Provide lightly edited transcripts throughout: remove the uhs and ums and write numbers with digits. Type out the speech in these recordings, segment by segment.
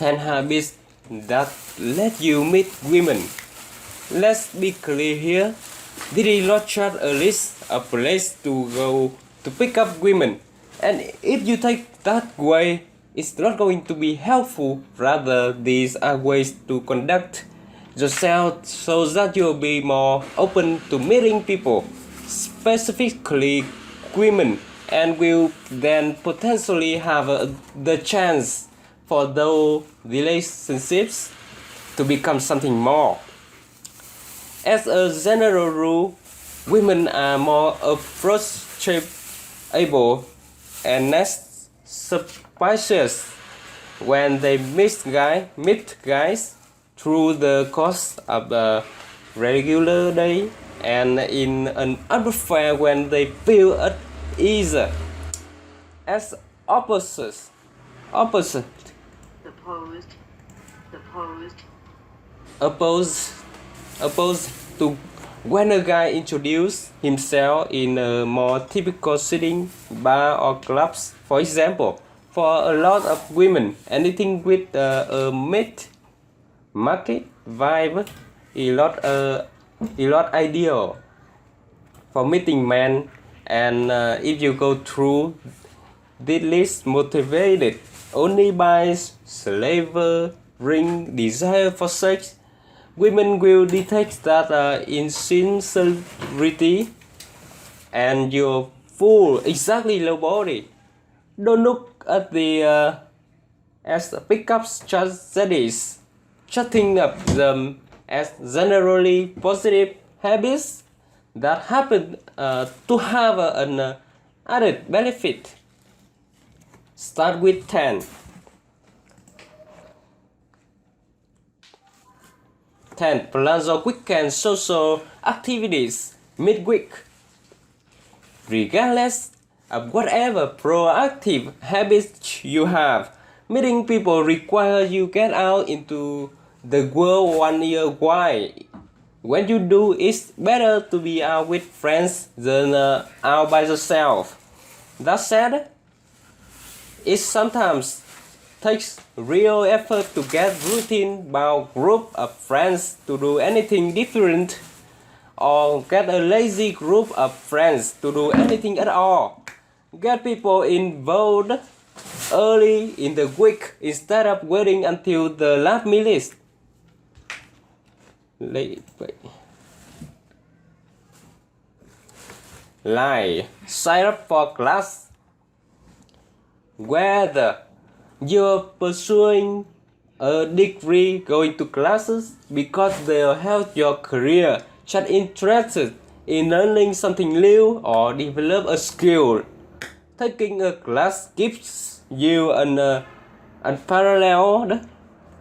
10 habits that let you meet women. Let's be clear here. This is not just a list, a place to go to pick up women. And if you take that way, it's not going to be helpful. Rather, these are ways to conduct yourself so that you'll be more open to meeting people, specifically women, and will then potentially have the chance for those relationships to become something more. As a general rule, women are more approachable and less suspicious when they meet guys through the course of a regular day, and in an atmosphere when they feel at ease. As opposite opposed to when a guy introduces himself in a more typical setting, bar or clubs. For example, for a lot of women, anything with a mid-market vibe is not ideal for meeting men. And if you go through this list motivated only by slavering desire for sex, women will detect that insincerity and your full exactly low body. Don't look at the as pickup strategies, chatting up them as generally positive habits that happen to have an added benefit. Start with 10. 10. Plan your weekend social activities midweek. Regardless of whatever proactive habits you have, meeting people requires you get out into the world 1 year wide. When you do, it's better to be out with friends than out by yourself. That said, it sometimes takes real effort to get routine by group of friends to do anything different, or get a lazy group of friends to do anything at all. Get people involved early in the week instead of waiting until the last minute. Sign up for class. Whether you're pursuing a degree, going to classes because they'll help your career, just interested in learning something new or develop a skill, taking a class gives you an unparalleled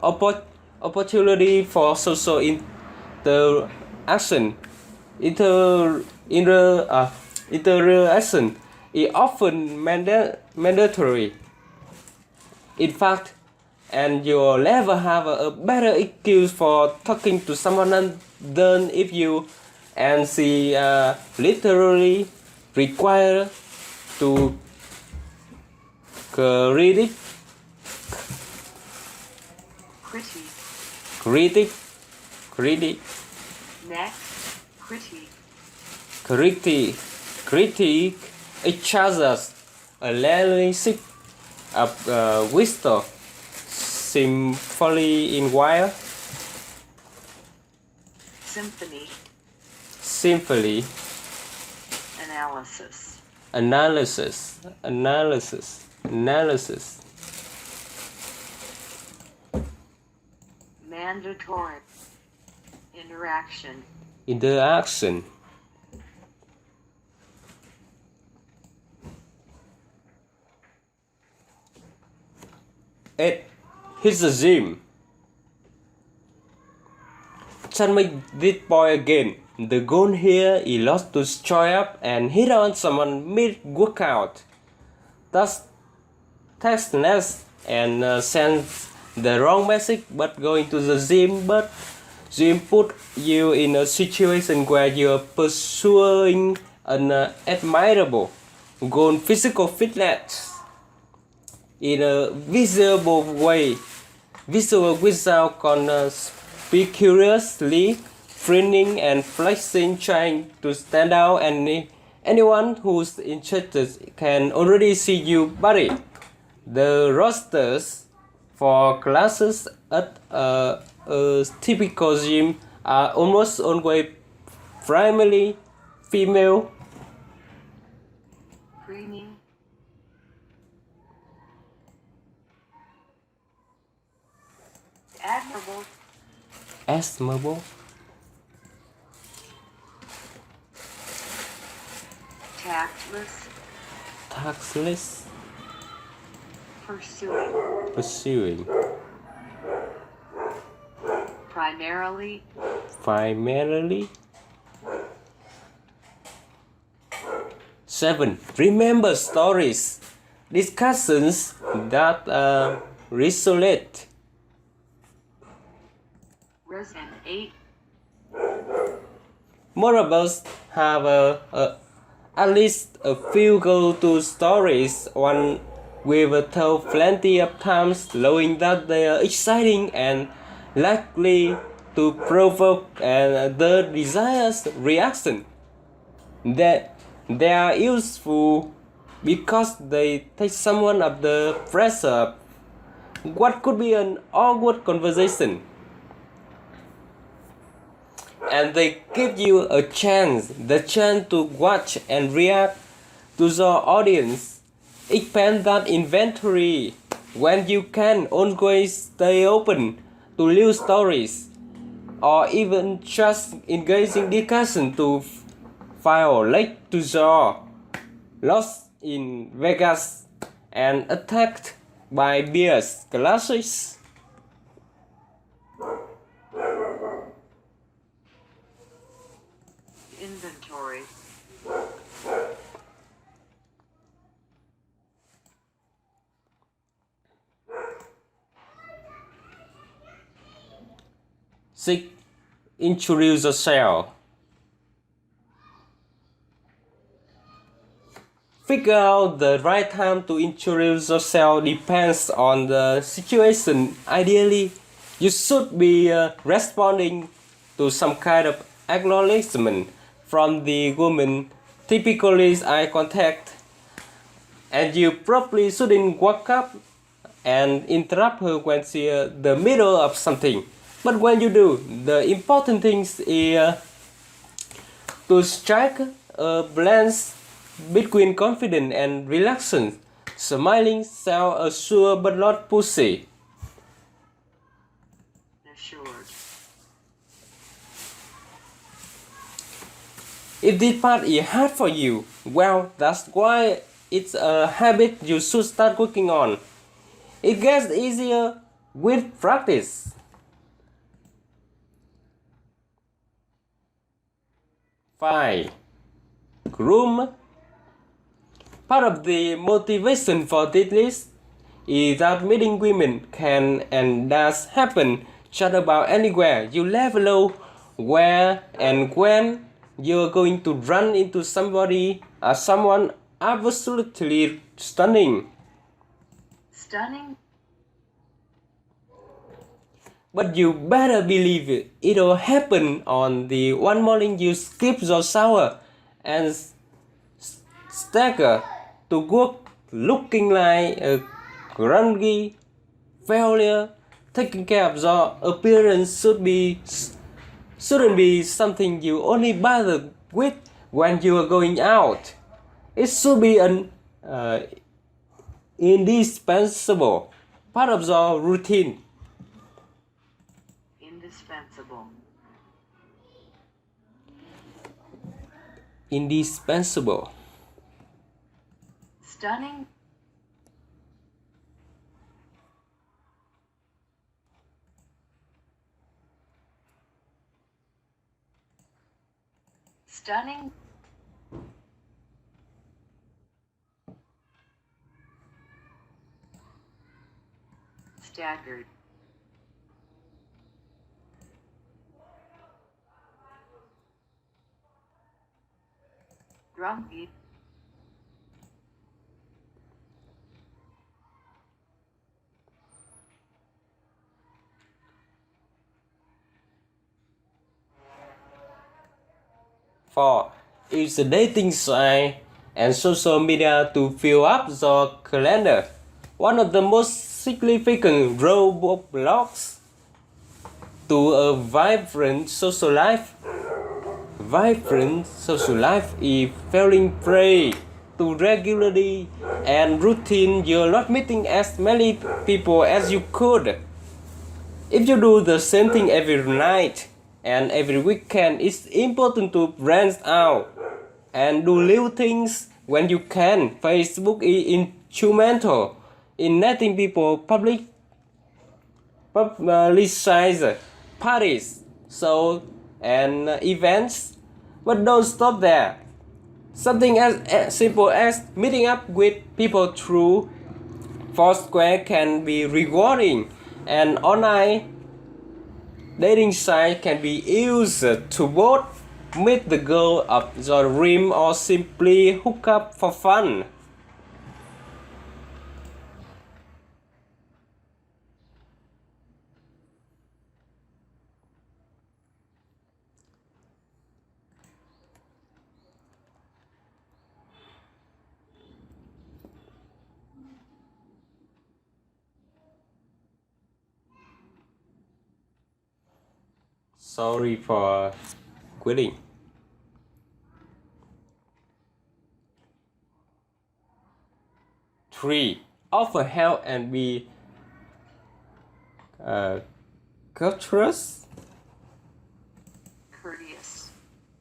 opportunity for social interaction. Interaction is often mandatory. In fact, and you'll never have a better excuse for talking to someone than if you and she literally require to critic. Next, critique each other's relationship of wisdom simply in while. Simply. Analysis. Mandatory. Interaction. 8. Hit the gym. Tell me this point again. The goal here is not to show up and hit on someone mid-workout. That's tasteless and sends the wrong message. But going to the gym put you in a situation where you're pursuing an admirable goal, physical fitness, in a visible way. visual without conspicuously frinning and flexing, trying to stand out, and anyone who's interested can already see you body. The rosters for classes at a typical gym are almost always primarily female. Greening. Admirable. Estimable, Tactless. tactless, Pursuing. pursuing, Primarily. primarily. 7. Remember stories, discussions that resonate. Resonate. More of us have at least a few go-to stories, one we've told plenty of times, knowing that they are exciting and likely to provoke the desired reaction. That they are useful because they take someone of the pressure of what could be an awkward conversation, and they give you the chance to watch and react to the audience. Expand that inventory when you can. Always stay open to new stories or even just engaging discussion to file like to the lost in Vegas and attacked by bears classes. Inventory. Six. Introduce yourself. Figure out the right time to introduce yourself depends on the situation. Ideally, you should be responding to some kind of acknowledgement from the woman, typically eye contact, and you probably shouldn't walk up and interrupt her when she's in the middle of something. But when you do, the important thing is to strike a balance between confidence and relaxation, smiling, self-assured but not pushy. Assured. If this part is hard for you, well, that's why it's a habit you should start working on. It gets easier with practice. 5. Groom. Part of the motivation for this list is that meeting women can and does happen just about anywhere. You never know where and when you're going to run into somebody or someone absolutely stunning. Stunning. But you better believe it. It'll happen on the one morning you skip your shower and stagger to work looking like a grungy failure. Taking care of your appearance shouldn't be something you only bother with when you are going out. It should be an indispensable part of your routine. Indispensable. Indispensable. Stunning. Stunning. Staggered. Grumpy. 4. Use the dating site and social media to fill up your calendar. One of the most significant roadblocks to a vibrant social life is falling prey to regularly and routine. You're not meeting as many people as you could. If you do the same thing every night and every weekend, it's important to branch out and do little things when you can. Facebook is instrumental in letting people publicize parties, shows, and events, but don't stop there. Something as simple as meeting up with people through Foursquare can be rewarding, and online dating site can be used to both meet the girl of your dream or simply hook up for fun. Sorry for quitting. 3. Offer help and be courteous.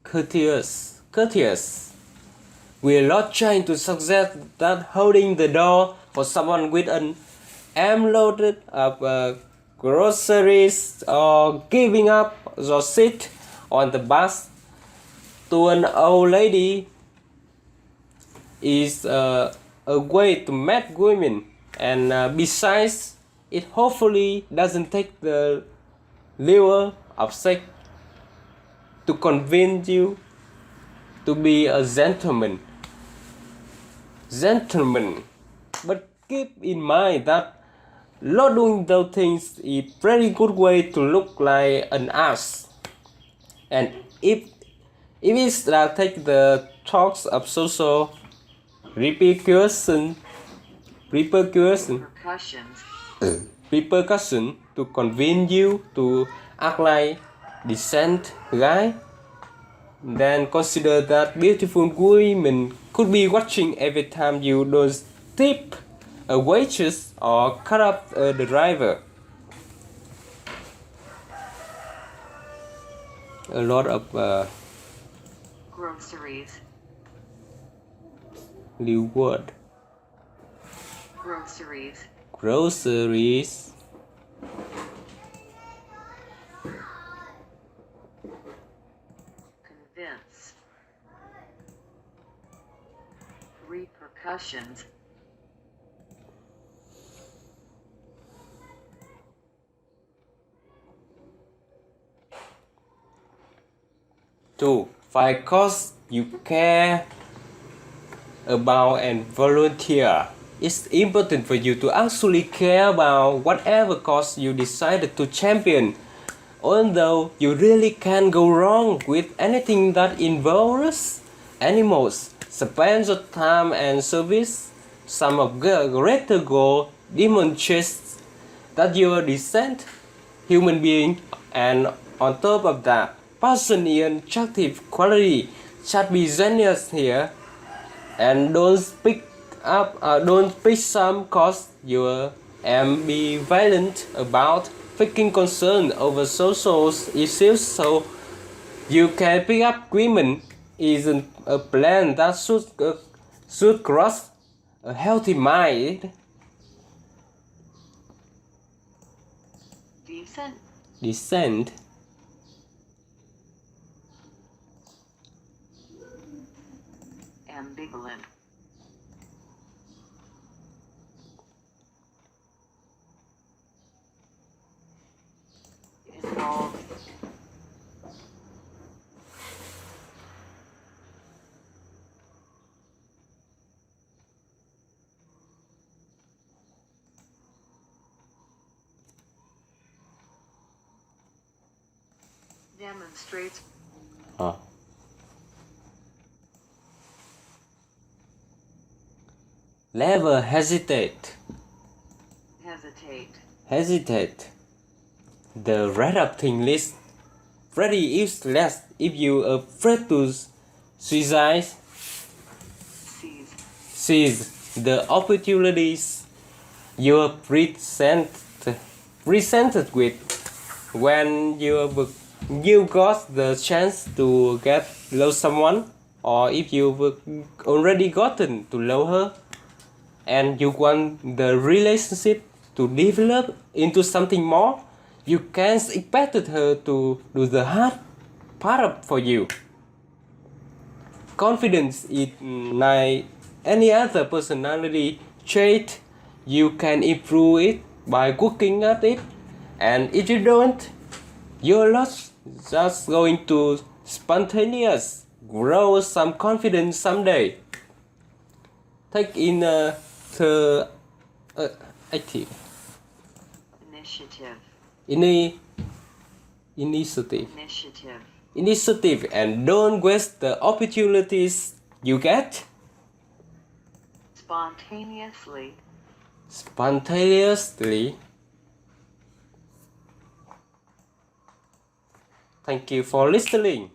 Courteous. We're not trying to suggest that holding the door for someone with an armload of groceries or giving up your seat on the bus to an old lady is a way to meet women, and besides, it hopefully doesn't take the lure of sex to convince you to be a gentleman. But keep in mind that not doing those things is a pretty good way to look like an ass. And if it's take the talks of social repercussion to convince you to act like decent guy, then consider that beautiful women could be watching every time you don't tip a waitress or cut up a driver. A lot of Groceries. new word. Groceries. Convince. Repercussions. 2. Find cause you care about and volunteer. It's important for you to actually care about whatever cause you decided to champion. Although you really can't go wrong with anything that involves animals, spend your time and service. Some of the greater goal demonstrates that you're a decent human being, and on top of that, passion and attractive quality should be genius here. And don't pick some cause you're ambivalent about, faking concern over social issues so you can pick up women isn't a plan that should cross a healthy mind. Decent. Ambivalent. Involve. Demonstrates. Never hesitate. Hesitate. The red up thing list very useless if you are afraid to suicide. Seize the opportunities you are presented with when you got the chance to get love someone, or if you've already gotten to love her and you want the relationship to develop into something more, you can't expect her to do the hard part for you. Confidence is like any other personality trait. You can improve it by working at it, and if you don't, you're not just going to spontaneous grow some confidence someday. Take in the active initiative and don't waste the opportunities you get. Spontaneously. Thank you for listening.